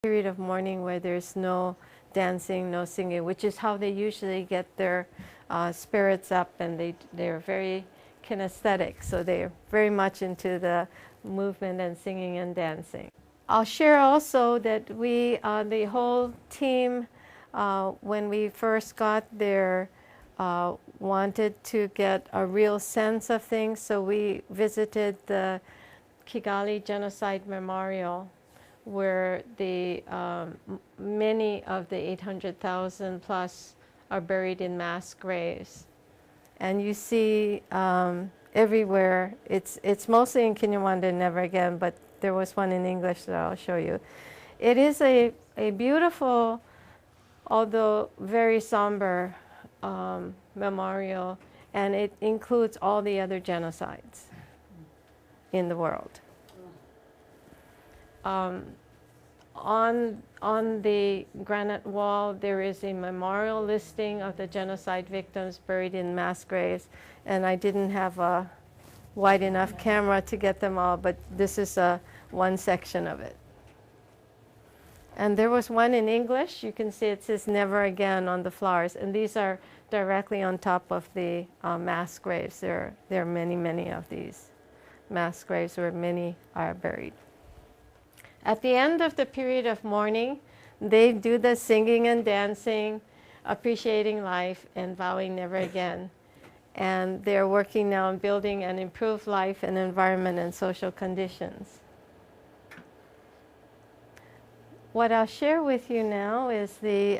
period of mourning where there's no dancing, no singing, which is how they usually get their spirits up, and they're very kinesthetic, so they're very much into the movement and singing and dancing. I'll share also that we, the whole team, when we first got there, wanted to get a real sense of things, so we visited the Kigali Genocide Memorial, where the many of the 800,000 plus are buried in mass graves. And you see everywhere, it's mostly in Kinyarwanda, never again, but there was one in English that I'll show you. It is a beautiful, although very somber memorial, and it includes all the other genocides in the world. On the granite wall, there is a memorial listing of the genocide victims buried in mass graves, and I didn't have a wide enough camera to get them all, but this is one section of it. And there was one in English. You can see it says "Never Again" on the flowers, and these are directly on top of the mass graves. There are many, many of these mass graves where many are buried. At the end of the period of mourning, they do the singing and dancing, appreciating life, and vowing never again. And they're working now on building an improved life and environment and social conditions. What I'll share with you now is the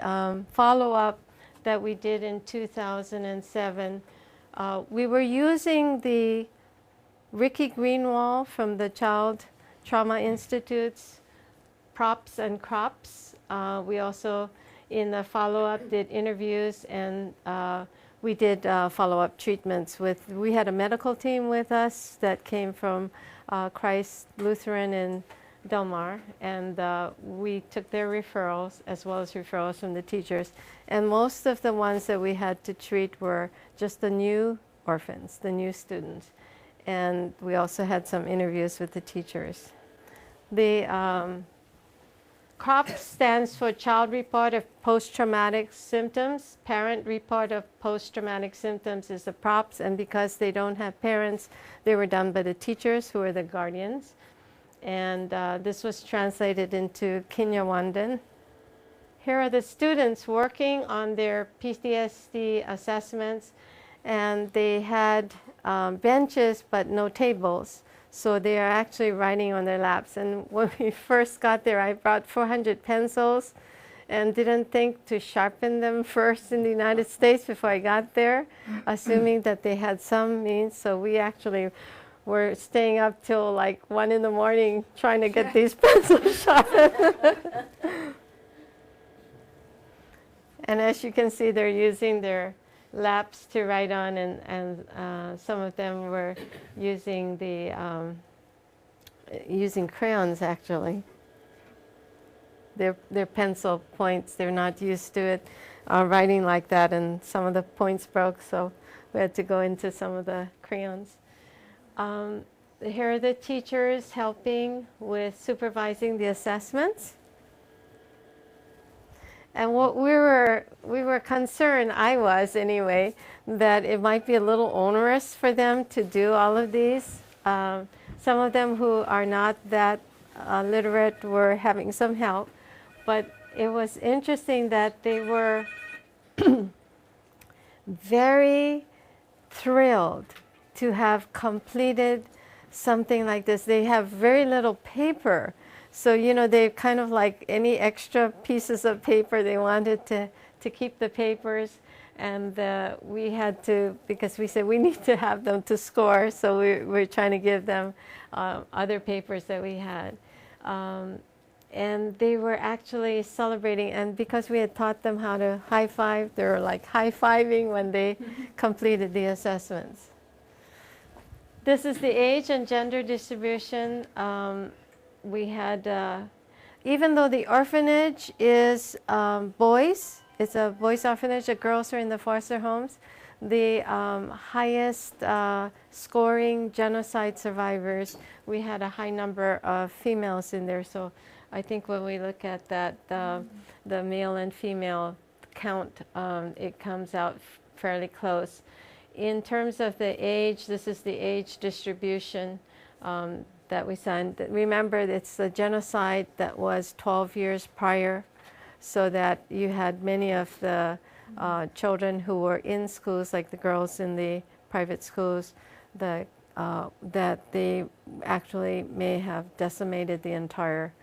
follow-up that we did in 2007. We were using the Ricky Greenwald from the Child Trauma Institute's props and crops. We also, in the follow-up, did interviews, and we did follow-up treatments with, we had a medical team with us that came from Christ Lutheran in Del Mar, and we took their referrals as well as referrals from the teachers. And most of the ones that we had to treat were just the new orphans, the new students. And we also had some interviews with the teachers. The CROP stands for Child Report of Post-Traumatic Symptoms. Parent Report of Post-Traumatic Symptoms is the PROPS, and because they don't have parents, they were done by the teachers who are the guardians. And this was translated into Kinyarwandan. Here are the students working on their PTSD assessments, and they had benches but no tables. So they are actually writing on their laps. And when we first got there, I brought 400 pencils and didn't think to sharpen them first in the United States before I got there, assuming that they had some means. So we actually were staying up till like 1 in the morning trying to get these pencils sharpened. And as you can see, they're using their laps to write on, and some of them were using the using crayons actually. Their pencil points, they're not used to it writing like that, and some of the points broke, so we had to go into some of the crayons. Here are the teachers helping with supervising the assessments. And what we were concerned, I was anyway, that it might be a little onerous for them to do all of these. Some of them who are not that literate were having some help, but it was interesting that they were very thrilled to have completed something like this. They have very little paper. So, you know, they kind of like any extra pieces of paper, they wanted to keep the papers. And we had to, because we said we need to have them to score, so we're trying to give them other papers that we had. And they were actually celebrating, and because we had taught them how to high five, they were like high-fiving when they completed the assessments. This is the age and gender distribution. We had, even though the orphanage is boys, it's a boys' orphanage, the girls are in the foster homes, the highest scoring genocide survivors, we had a high number of females in there, so I think when we look at that, the male and female count, it comes out fairly close. In terms of the age, this is the age distribution that we signed. Remember, it's the genocide that was 12 years prior, so that you had many of the children who were in schools, like the girls in the private schools, that they actually may have decimated the entire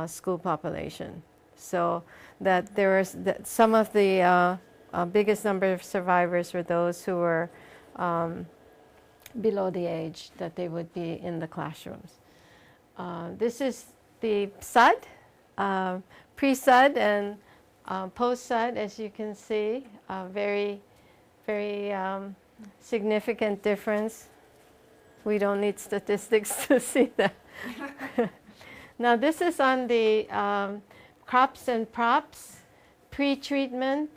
school population. So that there was some of the biggest number of survivors were those who were below the age that they would be in the classrooms. This is the SUD, pre-SUD and post-SUD, as you can see, very, very significant difference. We don't need statistics to see that. Now this is on the crops and props, pre-treatment.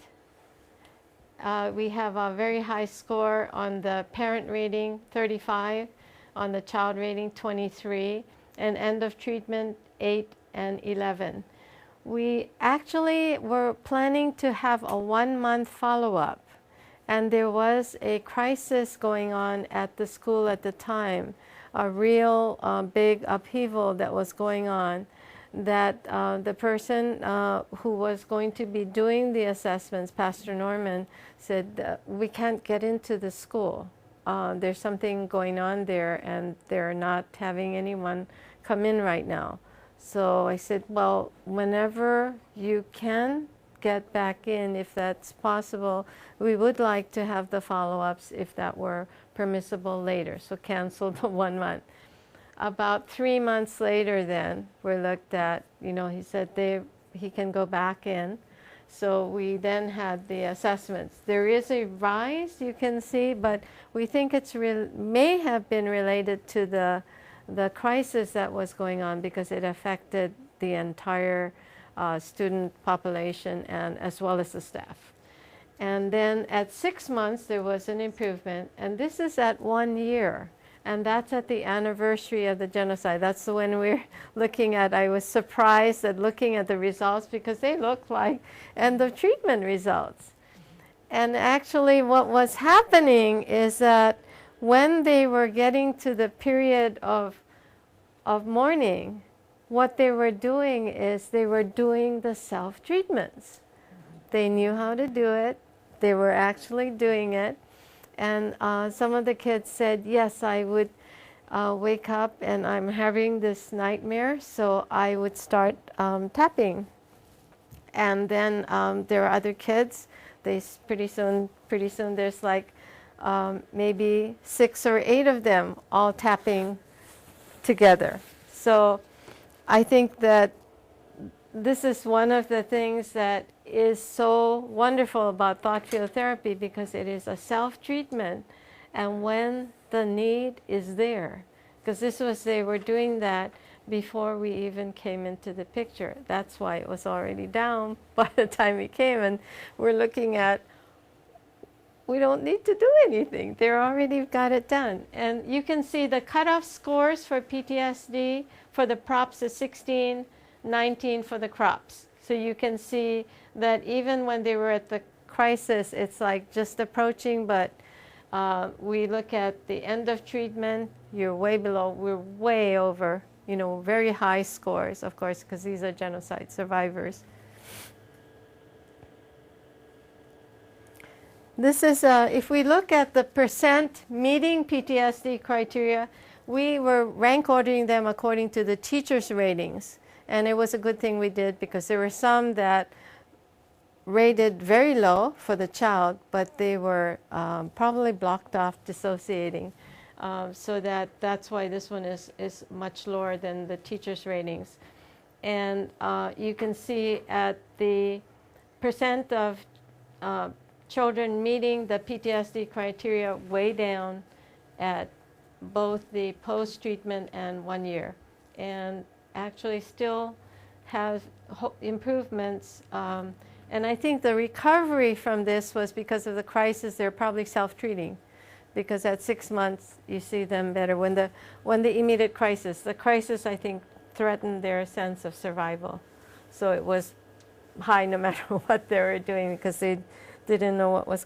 We have a very high score on the parent rating, 35, on the child rating, 23, and end of treatment, 8 and 11. We actually were planning to have a 1-month follow-up, and there was a crisis going on at the school at the time, a real big upheaval that was going on, that the person who was going to be doing the assessments, Pastor Norman, said, we can't get into the school. There's something going on there, and they're not having anyone come in right now. So I said, well, whenever you can get back in, if that's possible, we would like to have the follow-ups if that were permissible later. So cancel the 1 month. About 3 months later then, we looked at, he said he can go back in. So we then had the assessments. There is a rise, you can see, but we think it's may have been related to the crisis that was going on, because it affected the entire student population and as well as the staff. And then at 6 months there was an improvement, and this is at 1 year, and that's at the anniversary of the genocide. That's when we're looking at. I was surprised at looking at the results, because they look like end of treatment results. And actually what was happening is that when they were getting to the period of mourning, what they were doing is they were doing the self-treatments. They knew how to do it. They were actually doing it. And some of the kids said, yes, I would wake up and I'm having this nightmare, so I would start tapping. And then there are other kids. Pretty soon there's like maybe 6 or 8 of them all tapping together. So I think that this is one of the things that is so wonderful about thought field therapy, because it is a self-treatment, and when the need is there, because they were doing that before we even came into the picture. That's why it was already down by the time we came, and we're looking at, we don't need to do anything. They already got it done. And you can see the cutoff scores for PTSD for the props is 16, 19 for the crops. So you can see that even when they were at the crisis, it's like just approaching, but we look at the end of treatment, you're way below, we're way over, very high scores, of course, because these are genocide survivors. This is, if we look at the percent meeting PTSD criteria, we were rank ordering them according to the teachers' ratings. And it was a good thing we did, because there were some that rated very low for the child, but they were probably blocked off dissociating. So that's why this one is much lower than the teachers' ratings. And you can see at the percent of children meeting the PTSD criteria way down at both the post-treatment and 1 year. And actually still have improvements. And I think the recovery from this was because of the crisis. They're probably self-treating, because at 6 months you see them better when the immediate crisis. The crisis, I think, threatened their sense of survival. So it was high no matter what they were doing because they didn't know what was